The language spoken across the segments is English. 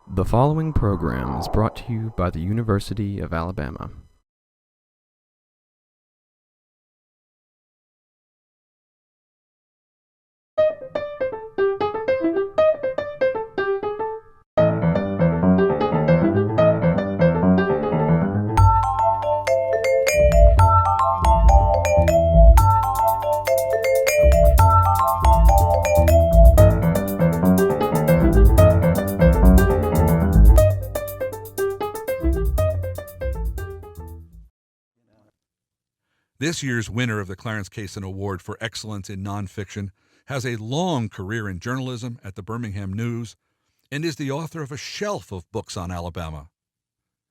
The following program is brought to you by the University of Alabama. This year's winner of the Clarence Cason Award for Excellence in Nonfiction has a long career in journalism at the Birmingham News and is the author of a shelf of books on Alabama.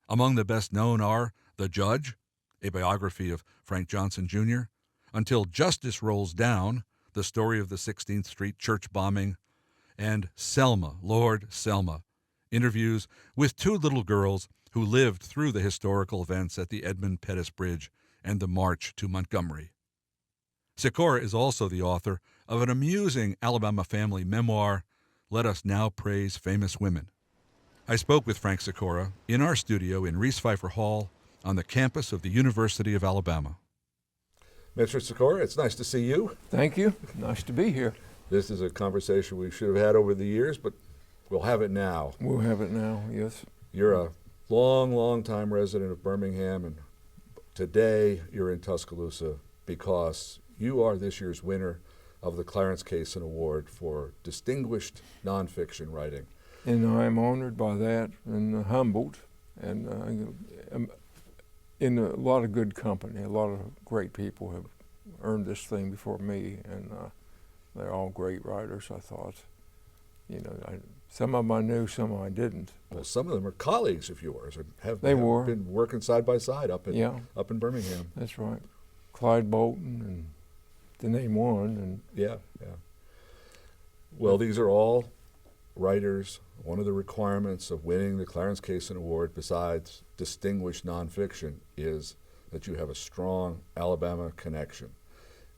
Among the best known are The Judge, a biography of Frank Johnson Jr., Until Justice Rolls Down, the story of the 16th Street church bombing, and Selma Lord Selma, interviews with two little girls who lived through the historical events at the Edmund Pettus Bridge and the march to Montgomery. Sikora is also the author of an amusing Alabama family memoir, Let Us Now Praise Famous Women. I spoke with Frank Sikora in our studio in Reese Pfeiffer Hall on the campus of the University of Alabama. Mr. Sikora, it's nice to see you. Thank you. Nice to be here. This is a conversation we should have had over the years, but we'll have it now. We'll have it now, yes. You're a long time resident of Birmingham, and today you're in Tuscaloosa because you are this year's winner of the Clarence Cason Award for Distinguished Nonfiction Writing. And I'm honored by that and humbled, and I'm in a lot of good company. A lot of great people have earned this thing before me, and they're all great writers, I thought. You know, some of them I knew, some of them I didn't. Well, some of them are colleagues of yours and have been working side by side up in Birmingham. That's right. Clyde Bolton, and to name one. And yeah. Well, these are all writers. One of the requirements of winning the Clarence Cason Award, besides distinguished nonfiction, is that you have a strong Alabama connection.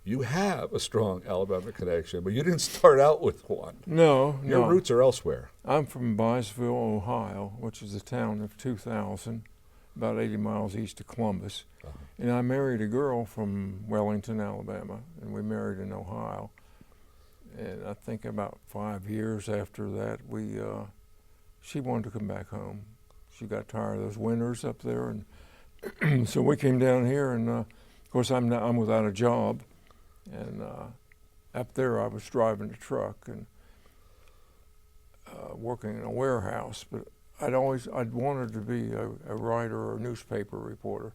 You have a strong Alabama connection, but you didn't start out with one. No. Your roots are elsewhere. I'm from Byesville, Ohio, which is a town of 2,000, about 80 miles east of Columbus. Uh-huh. And I married a girl from Wellington, Alabama, and we married in Ohio. And I think about 5 years after that, she wanted to come back home. She got tired of those winters up there, and so we came down here. And of course, I'm without a job. And up there I was driving a truck and working in a warehouse, but I'd wanted to be a writer or a newspaper reporter,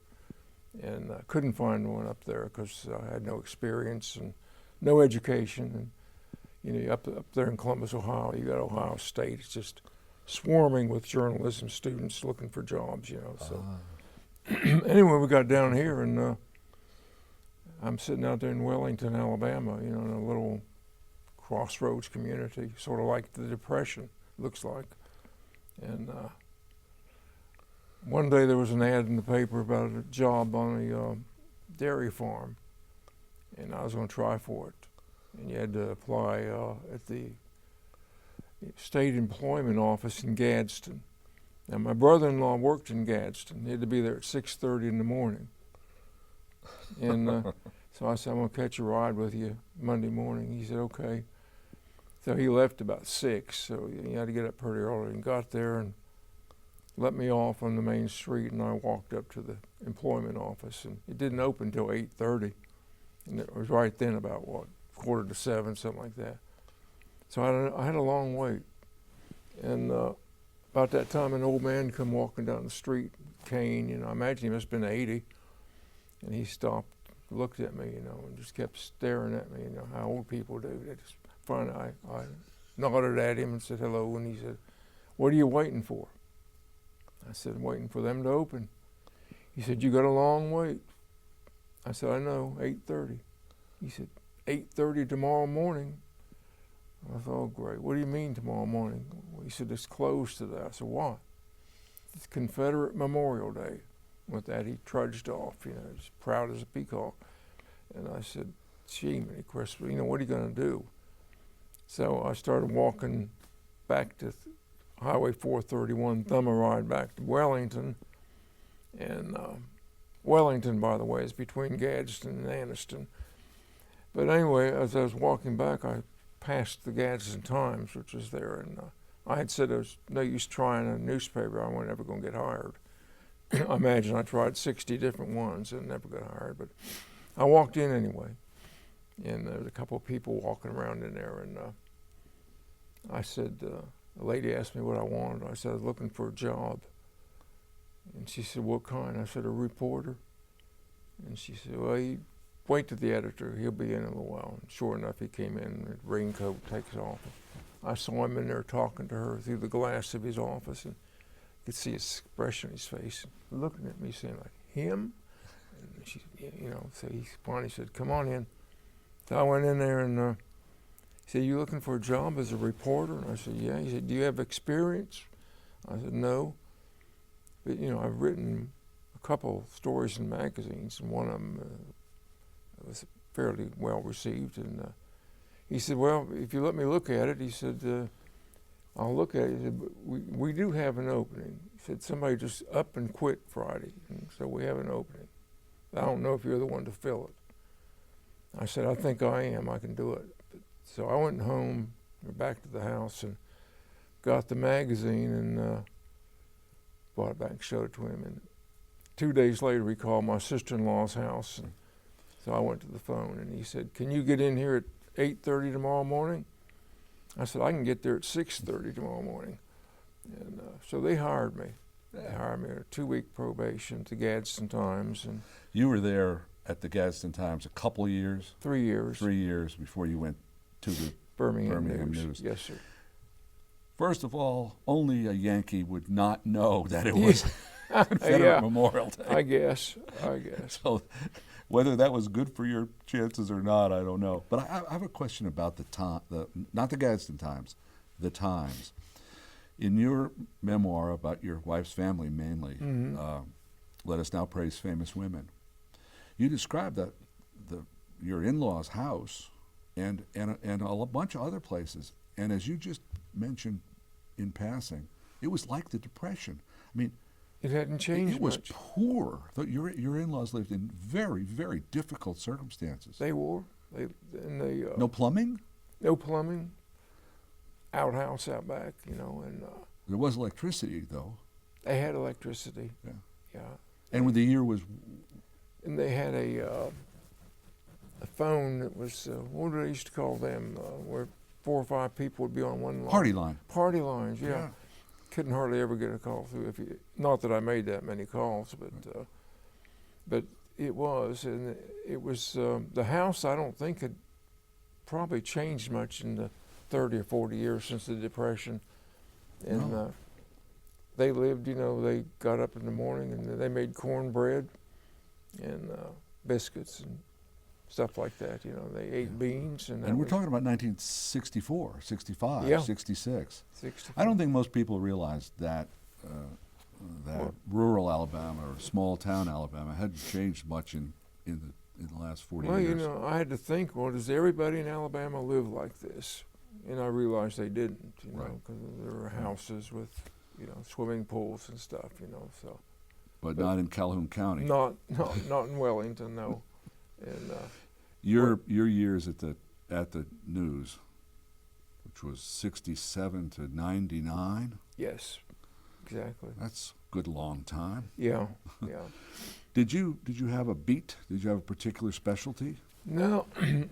and I couldn't find one up there because I had no experience and no education. And you know, up there in Columbus, Ohio, you got Ohio State. It's just swarming with journalism students looking for jobs, you know. So anyway, we got down here, and I'm sitting out there in Wellington, Alabama, you know, in a little crossroads community, sort of like the Depression, looks like. And one day there was an ad in the paper about a job on a dairy farm, and I was going to try for it. And you had to apply at the state employment office in Gadsden. Now, my brother-in-law worked in Gadsden. He had to be there at 6:30 in the morning. And so I said, I'm going to catch a ride with you Monday morning. He said, okay. So he left about 6, so he had to get up pretty early, and got there and let me off on the main street, and I walked up to the employment office, and it didn't open until 8:30. And it was right then about, 6:45, something like that. So I had a long wait. And about that time, an old man come walking down the street, cane, you know, I imagine he must have been 80. And he stopped, looked at me, you know, and just kept staring at me, you know, how old people do. They just finally, I nodded at him and said hello, and he said, what are you waiting for? I said, I'm waiting for them to open. He said, you got a long wait. I said, I know, 8:30. He said, 8:30 tomorrow morning. I thought, oh, great. What do you mean tomorrow morning? He said, it's closed today. I said, why? It's Confederate Memorial Day. With that, he trudged off, you know, as proud as a peacock. And I said, gee, Chris, you know, what are you going to do? So I started walking back to Highway 431 thumb a ride back to Wellington. And Wellington, by the way, is between Gadsden and Anniston. But anyway, as I was walking back, I passed the Gadsden Times, which was there, and I had said there was no use trying a newspaper. I wasn't ever going to get hired. I imagine I tried 60 different ones and never got hired, but I walked in anyway, and there was a couple of people walking around in there, and I said, a lady asked me what I wanted. I said, I was looking for a job. And she said, what kind? I said, a reporter. And she said, well, you wait till the editor. He'll be in a little while. And sure enough, he came in, his raincoat takes off. I saw him in there talking to her through the glass of his office, and you could see his expression on his face, looking at me, saying, like, him? And she, you know, so he finally said, come on in. So I went in there, and he said, you looking for a job as a reporter? And I said, yeah. He said, do you have experience? I said, no. But, you know, I've written a couple stories in magazines, and one of them was fairly well received. And he said, well, if you let me look at it, he said, I'll look at it. He said, but we do have an opening. He said, somebody just up and quit Friday, and so we have an opening. I don't know if you're the one to fill it. I said, I think I am. I can do it. So I went home, back to the house, and got the magazine and brought it back and showed it to him. And 2 days later, he called my sister-in-law's house. And so I went to the phone, and he said, can you get in here at 8:30 tomorrow morning? I said, I can get there at 6:30 tomorrow morning. And so they hired me. They hired me a 2-week probation at the Gadsden Times. And You were there at the Gadsden Times a couple years? 3 years. 3 years before you went to the Birmingham News. News. Yes, sir. First of all, only a Yankee would not know that it was Confederate Yeah. Memorial Day. I guess. So whether that was good for your chances or not, I don't know. But I have a question about not the Gadsden Times, the Times. In your memoir about your wife's family mainly, Let Us Now Praise Famous Women, you describe your in-laws' house and a bunch of other places. And as you just mentioned in passing, it was like the Depression. I mean, It hadn't changed it was much. poor. Your in-laws lived in very, very difficult circumstances. They were. No plumbing? No plumbing. Outhouse out back, you know, and There was electricity, though. they had electricity. Yeah. Yeah. And when the year was... And they had a phone that was, what do they used to call them, where 4 or 5 people would be on one line. Party line. Party lines, yeah. Couldn't hardly ever get a call through. Not that I made that many calls, but it was, and it was the house. I don't think had probably changed much in the 30 or 40 years since the Depression, and they lived. You know, they got up in the morning and they made cornbread and biscuits and stuff like that. You know, they ate beans. And we're talking about 1964, 65, Yeah. 66. 64. I don't think most people realize that rural Alabama or small town Alabama hadn't changed much in the last 40 Well, years. you know, I had to think, well, does everybody in Alabama live like this? And I realized they didn't, you know, because there were houses with, you know, swimming pools and stuff, you know, so. But not in Calhoun County. Not in Wellington, no. And Your years at the News, which was 67 to 99. yes, exactly. That's a good long time. Yeah. Did you have a beat? Did you have a particular specialty? No,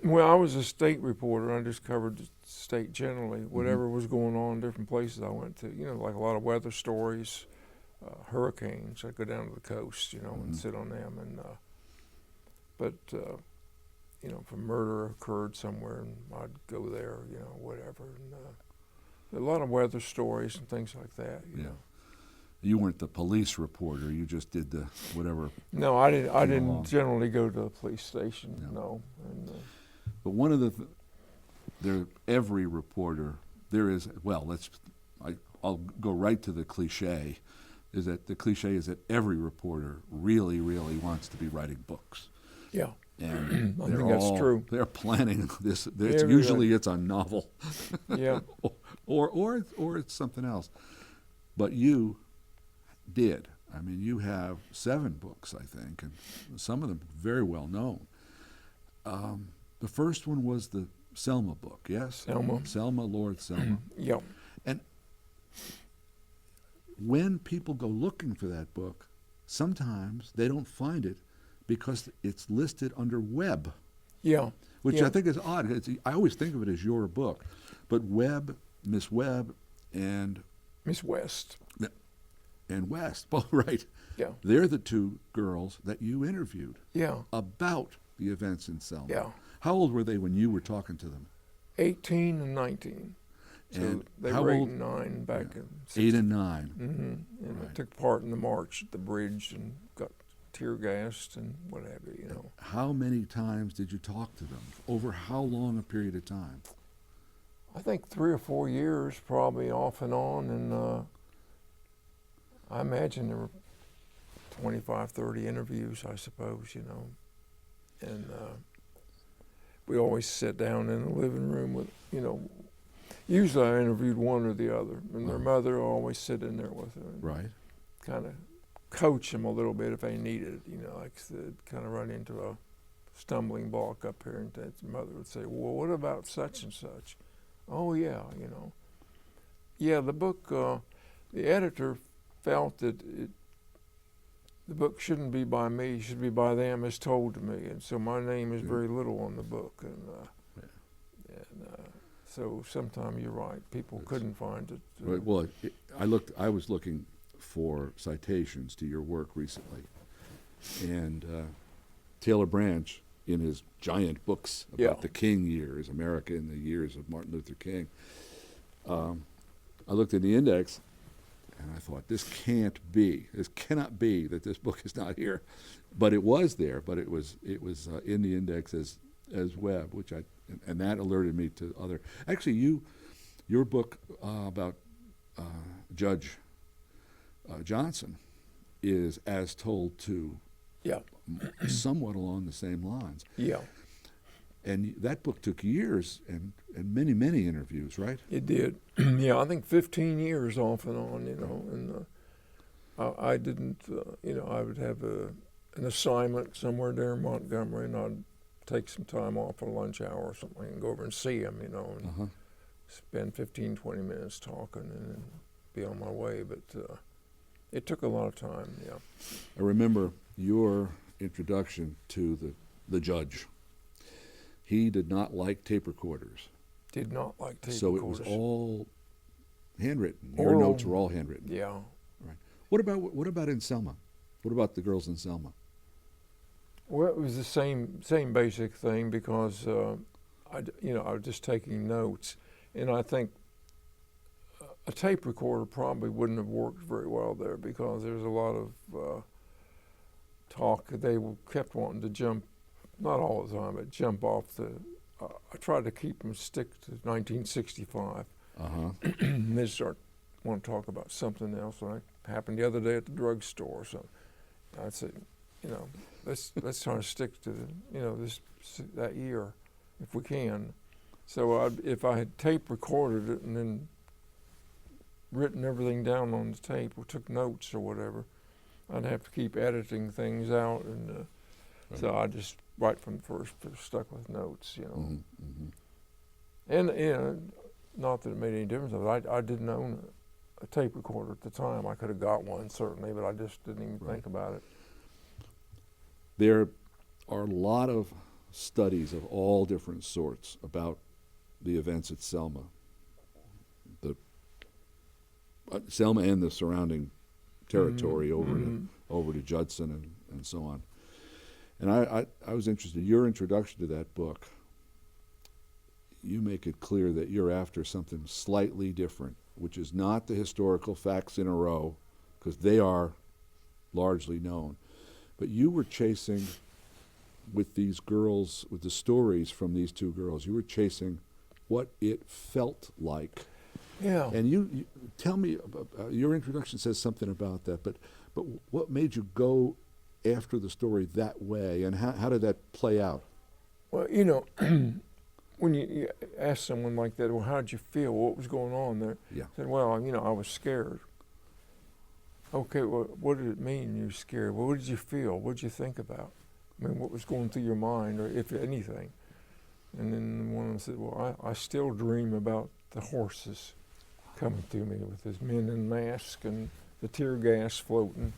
well, I was a state reporter. I just covered the state generally, whatever was going on in different places I went to. You know, like a lot of weather stories, hurricanes. I'd go down to the coast, you know, and sit on them. And but you know, if a murder occurred somewhere, and I'd go there, you know, whatever. And a lot of weather stories and things like that. You know. You weren't the police reporter. You just did the whatever. No, I didn't. I didn't along. generally go to the police station. No. And, But one of the every reporter there is. Well, I'll go right to the cliche. Is that the cliche is that every reporter really, really wants to be writing books. yeah. And I think that's true. They're planning this. Everybody. It's a novel, Yeah. or it's something else. But you did. I mean, you have 7 books, I think, and some of them very well known. The first one was the Selma book, yes? Selma Lord Selma. Yeah. And when people go looking for that book, sometimes they don't find it because it's listed under Webb. Yeah. Which Yeah. I think is odd. I always think of it as your book. But Miss Webb, and Miss West. West, well, right. Yeah. They're the 2 girls that you interviewed Yeah. about the events in Selma. Yeah. How old were they when you were talking to them? 18 and 19. So And they how were 8 old- and 9 back in 8 and 9. Mm-hmm. And I Right. took part in the march at the bridge and got tear gassed and what have you, you know. How many times did you talk to them? Over how long a period of time? I think 3 or 4 years, probably off and on, and I imagine there were 25, 30 interviews, I suppose, you know. And we always sit down in the living room with, you know, usually I interviewed one or the other, and their mother will always sit in there with her. Right. Kind of coach them a little bit if they needed it, you know, like they'd kind of run into a stumbling block up here, and the mother would say, well, what about such and such? Oh, yeah, you know. Yeah, the book, the editor felt that the book shouldn't be by me, it should be by them as told to me, and so my name is very little on the book, and so sometimes you're right, people couldn't find it. Right. Well, I was looking for citations to your work recently, and Taylor Branch, in his giant books about the King years, America in the years of Martin Luther King, I looked in the index, and I thought, this cannot be that this book is not here, but it was there. But it was in the index as Webb, and that alerted me to other. Actually, your book about Judge Johnson is as told too. Yeah. Somewhat along the same lines. Yeah. And that book took years and many, many interviews, right? It did. Yeah, I think 15 years off and on, you know, and I didn't, you know, I would have an assignment somewhere there in Montgomery, and I'd take some time off for lunch hour or something and go over and see him, you know, and spend 15, 20 minutes talking and then be on my way. But it took a lot of time, yeah. I remember your introduction to the judge. He did not like tape recorders. Did not like tape so recorders. It was all handwritten. Your notes were all handwritten. Yeah. Right. What about in Selma? What about the girls in Selma? Well, it was the same basic thing because I was just taking notes, and I think a tape recorder probably wouldn't have worked very well there because there's a lot of talk. They kept wanting to jump, not all the time, but jump off the. I tried to keep them stick to 1965. And they want to talk about something else. Like happened the other day at the drugstore. So I'd say, you know, let's try to stick to that year if we can. So if I had tape recorded it and then written everything down on the tape or took notes or whatever, I'd have to keep editing things out, and so I just right from the first stuck with notes, you know. And you know, not that it made any difference. I didn't own a tape recorder at the time. I could have got one certainly, but I just didn't even think about it. There are a lot of studies of all different sorts about the events at Selma. Selma and the surrounding territory over to Judson and so on. And I was interested, your introduction to that book, you make it clear that you're after something slightly different, which is not the historical facts in a row, because they are largely known. But you were chasing, with these girls, with the stories from these 2 girls, you were chasing what it felt like. Yeah. And you tell me, your introduction says something about that, but what made you go after the story that way, and how did that play out? Well, when you ask someone like that, well, how did you feel? What was going on there? Yeah. I said, well, I was scared. Okay, well, what did it mean you were scared? Well, what did you feel? What did you think about? I mean, what was going through your mind, or if anything? And then one of them said, well, I still dream about the horses coming through me with his men in masks and the tear gas floating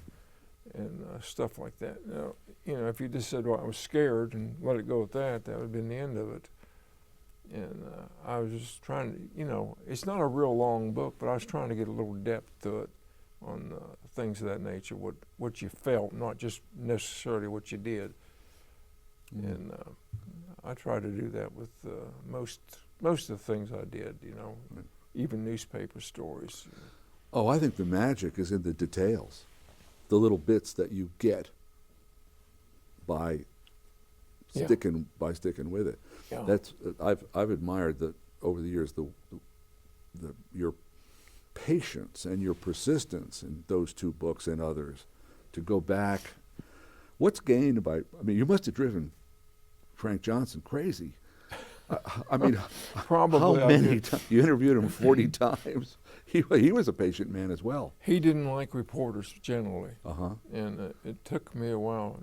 and stuff like that. Now, if you just said, well, I was scared and let it go at that, that would have been the end of it. And I was just trying to, it's not a real long book, but I was trying to get a little depth to it on things of that nature, what you felt, not just necessarily what you did. Mm. And I try to do that with most of the things I did, even newspaper stories. Oh, I think the magic is in the details, the little bits that you get by sticking with it. Yeah. That's I've admired over the years your patience and your persistence in those two books and others to go back. What's gained by? I mean, you must have driven Frank Johnson crazy. I mean, probably. How many times? You interviewed him 40 times. He was a patient man as well. He didn't like reporters generally. And it took me a while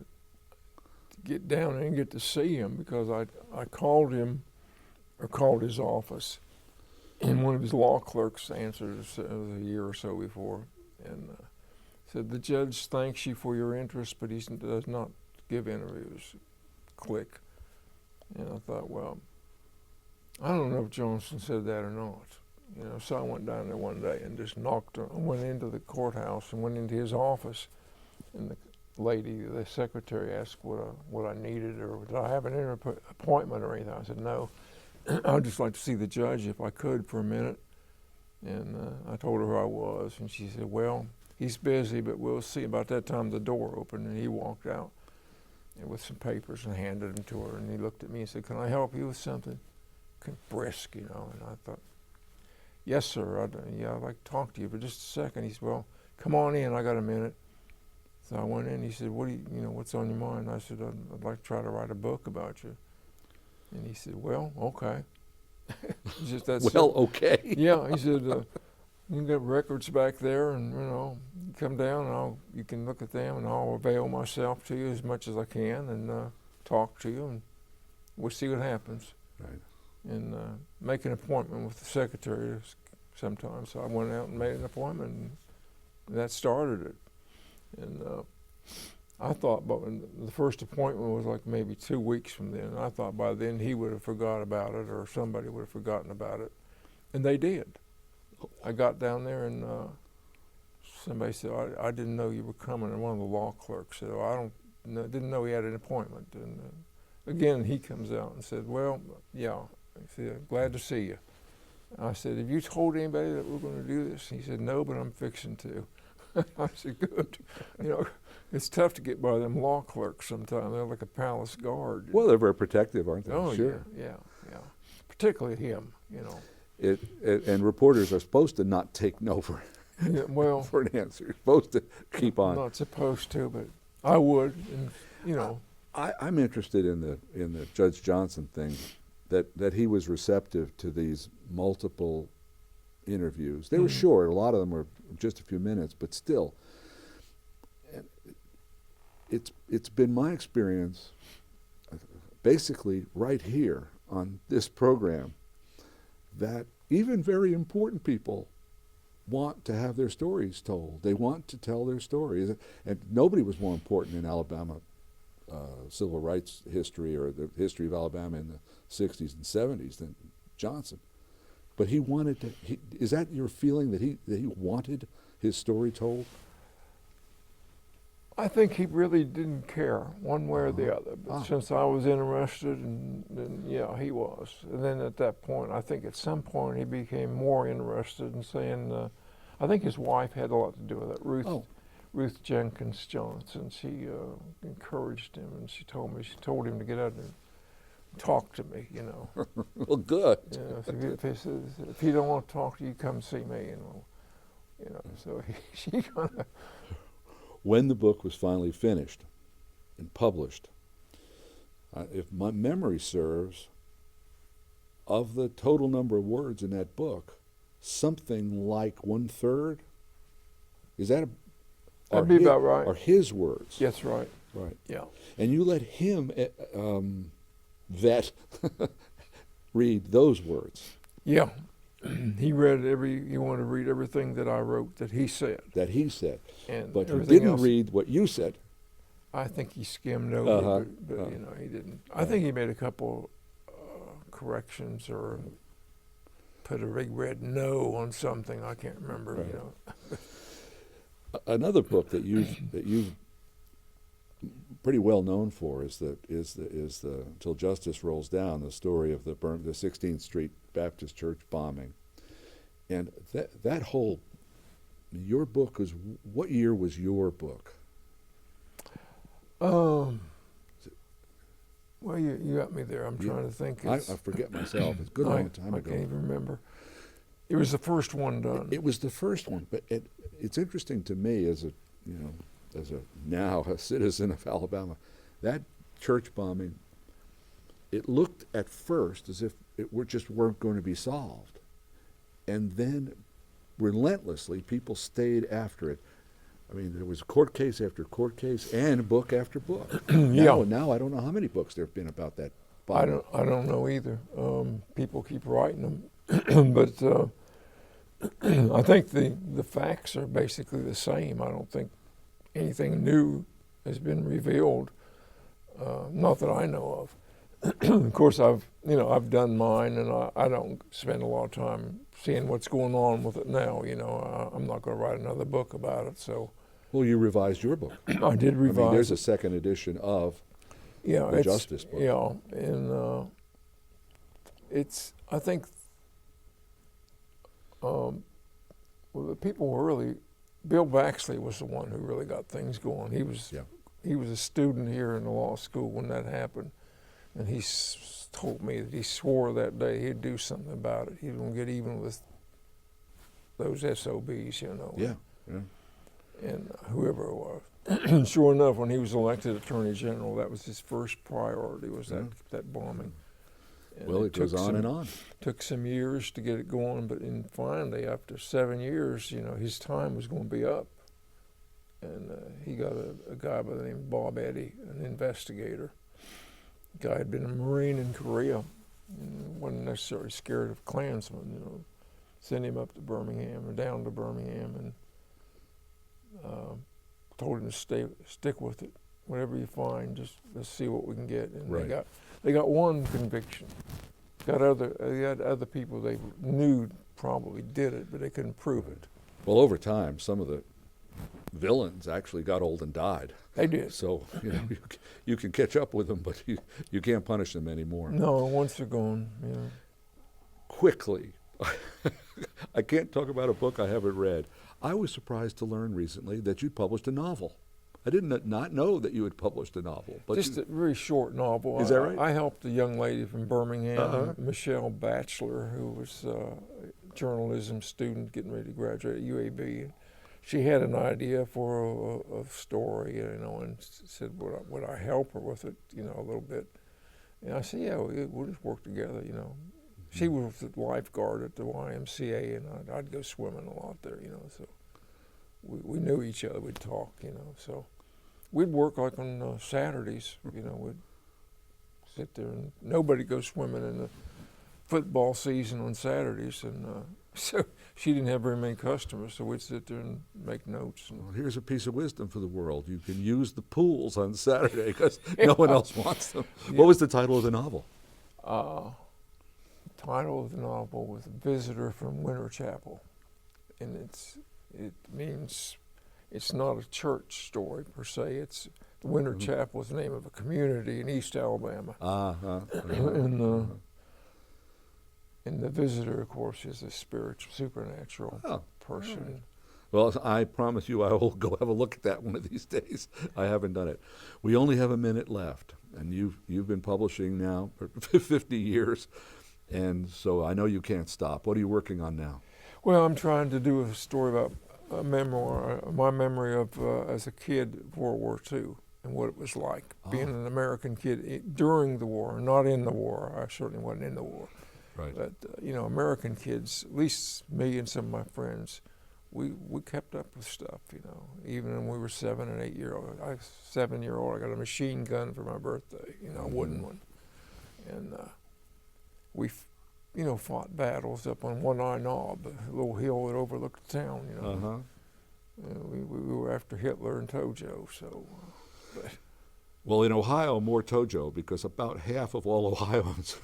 to get down there and get to see him, because I called him, or called his office, and one of his law clerks answered us a year or so before, and said, the judge thanks you for your interest, but he does not give interviews. Click. And I thought, well, I don't know if Johnson said that or not. So I went down there one day and just went into the courthouse and went into his office, and the secretary asked what I needed, or did I have an appointment or anything. I said, no, I'd just like to see the judge if I could for a minute. And I told her who I was, and she said, well, he's busy, but we'll see. About that time, the door opened, and he walked out with some papers and handed them to her, and he looked at me and said, can I help you with something? Brisk, and I thought, yes, sir, I'd like to talk to you for just a second. He said, well, come on in, I got a minute. So I went in. He said, what's on your mind? I said, I'd like to try to write a book about you. And he said, well, okay. Just that okay. Yeah, he said, you got records back there, and you come down and you can look at them, and I'll avail myself to you as much as I can, and talk to you, and we'll see what happens. Right. And make an appointment with the secretary sometimes. So I went out and made an appointment, and that started it. And I thought, but when the first appointment was like maybe 2 weeks from then, I thought by then he would have forgot about it, or somebody would have forgotten about it, and they did. I got down there, and somebody said, I didn't know you were coming, and one of the law clerks said, didn't know he had an appointment. And again, he comes out and said, well, yeah. He said, glad to see you. I said, have you told anybody that we're going to do this? He said, no, but I'm fixing to. I said, good. It's tough to get by them law clerks sometimes. They're like a palace guard. Well, they're very protective, aren't they? Oh, sure. Yeah. Particularly him, And reporters are supposed to not take no for an answer. You're supposed to keep on. Not supposed to, but I would. And, I'm interested in the Judge Johnson thing, that he was receptive to these multiple interviews. They were short. A lot of them were just a few minutes, but still. It's been my experience, basically right here on this program, that even very important people want to have their stories told. They want to tell their stories. And nobody was more important in Alabama civil rights history, or the history of Alabama in the 60s and 70s, than Johnson. But he wanted to, is that your feeling, that he wanted his story told? I think he really didn't care one way or the other. But since I was interested, and then he was. And then at that point, I think at some point he became more interested in saying, I think his wife had a lot to do with it, Ruth Jenkins Johnson. She encouraged him, and she told him to get out and talk to me, Well, good. If he don't want to talk to you, come see me, So she kind of. When the book was finally finished, and published. If my memory serves, of the total number of words in that book, something like 1/3, is that That'd be about right. Are his words? That's right. Right. Yeah. And you let him vet, read those words. Yeah. He wanted to read everything that I wrote that he said. And but he everything didn't else, read what you said. I think he skimmed over it, but he didn't. I think he made a couple corrections or put a big red no on something. I can't remember. Right. Another book that you've pretty well known for is the Till Justice Rolls Down, the story of the 16th Street Baptist Church bombing, and that whole your book was, what year was your book? Well, you got me there. I'm trying to think. I forget myself. It's a good long time ago. I can't even remember. It was the first one done. It was the first one, but it's interesting to me as a citizen of Alabama, that church bombing. It looked at first as if weren't going to be solved, and then relentlessly people stayed after it. I mean, there was court case after court case and book after book. Now I don't know how many books there have been about that bombing. I don't know either. People keep writing them, but I think the facts are basically the same. I don't think anything new has been revealed. Not that I know of. Of course, I've done mine, and I don't spend a lot of time seeing what's going on with it now. I'm not going to write another book about it. So. Well, you revised your book. I did revise. I mean, there's a second edition of the Justice book. Yeah, and I think the people were really. Bill Baxley was the one who really got things going. He was a student here in the law school when that happened, and he told me that he swore that day he'd do something about it. He was going to get even with those SOBs, Yeah. And whoever it was. Sure enough, when he was elected Attorney General, that was his first priority, was that bombing. And well, it goes on and on. Took some years to get it going, but finally, after 7 years, his time was going to be up. And he got a guy by the name of Bob Eddy, an investigator. The guy had been a Marine in Korea and wasn't necessarily scared of Klansmen, Sent him up to Birmingham or down to Birmingham and told him to stick with it. Whatever you find, just let's see what we can get. And they got one conviction. They had other people they knew probably did it, but they couldn't prove it. Well, over time, some of the villains actually got old and died. They did. So you can catch up with them, but you can't punish them anymore. No, once they're gone. Quickly, I can't talk about a book I haven't read. I was surprised to learn recently that you'd published a novel. I did not know that you had published a novel. But just a very short novel. Is that right? I helped a young lady from Birmingham, Michelle Batchelor, who was a journalism student getting ready to graduate at UAB. She had an idea for a story, and said, would I help her with it, a little bit? And I said, yeah, we'll just work together, She was the lifeguard at the YMCA, and I'd go swimming a lot there, so we knew each other. We'd talk, so we'd work like on Saturdays, we'd sit there, and nobody goes swimming in the football season on Saturdays, and so she didn't have very many customers, so we'd sit there and make notes. Well, here's a piece of wisdom for the world. You can use the pools on Saturday because no one else wants them. Yeah. What was the title of the novel? Title of the novel was Visitor from Winter Chapel, and it means it's not a church story per se. It's the Winter Chapel is the name of a community in East Alabama. And the visitor, of course, is a spiritual, supernatural person. Right. Well, I promise you I will go have a look at that one of these days. I haven't done it. We only have a minute left, and you've been publishing now for 50 years. And so I know you can't stop. What are you working on now? Well, I'm trying to do a story about a memoir, my memory of as a kid, World War II. and what it was like being an American kid during the war, not in the war. I certainly wasn't in the war. Right. But, American kids, at least me and some of my friends, we kept up with stuff, even when we were 7 and 8 year old. I was 7-year-old, I got a machine gun for my birthday, a wooden one. And we, fought battles up on One Eye Knob, a little hill that overlooked the town, We were after Hitler and Tojo, so. Well, in Ohio, more Tojo, because about half of all Ohioans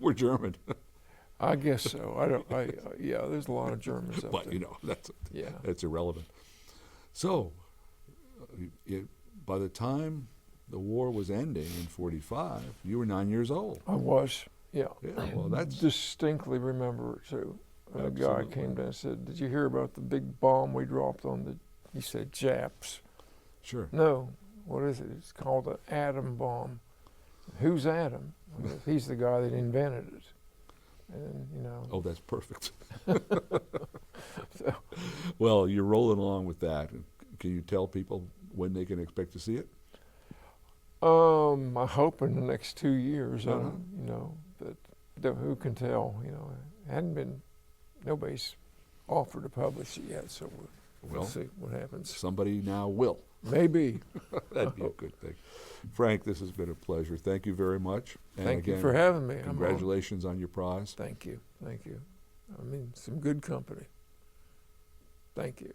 were German. I guess so. Yeah, there's a lot of Germans up But, there. that's irrelevant. So, by the time the war was ending in 45, you were 9 years old. I was, yeah. Yeah, well, that's... distinctly remember it, too. And a guy Absolutely. came down and said, "Did you hear about the big bomb we dropped on the," he said, "Japs?" Sure. No. What is it? It's called an atom bomb. Who's Adam? He's the guy that invented it. And, Oh, that's perfect. So, Well, you're rolling along with that. Can you tell people when they can expect to see it? I hope in the next 2 years, Uh-huh. but who can tell, nobody's offered to publish it yet, so we'll Well, see what happens. somebody now will. Maybe. That'd be a good thing. Frank, this has been a pleasure. Thank you very much. And Thank you again, for having me. Congratulations on your prize. Thank you. Thank you. Some good company. Thank you.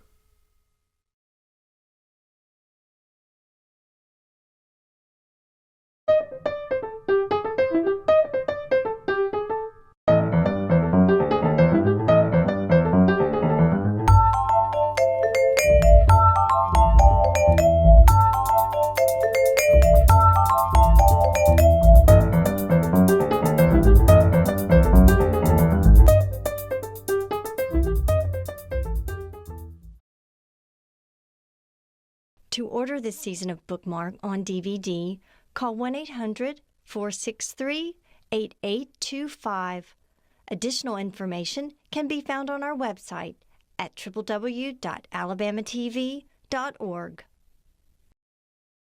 To order this season of Bookmark on DVD, call 1-800-463-8825. Additional information can be found on our website at www.alabamatv.org.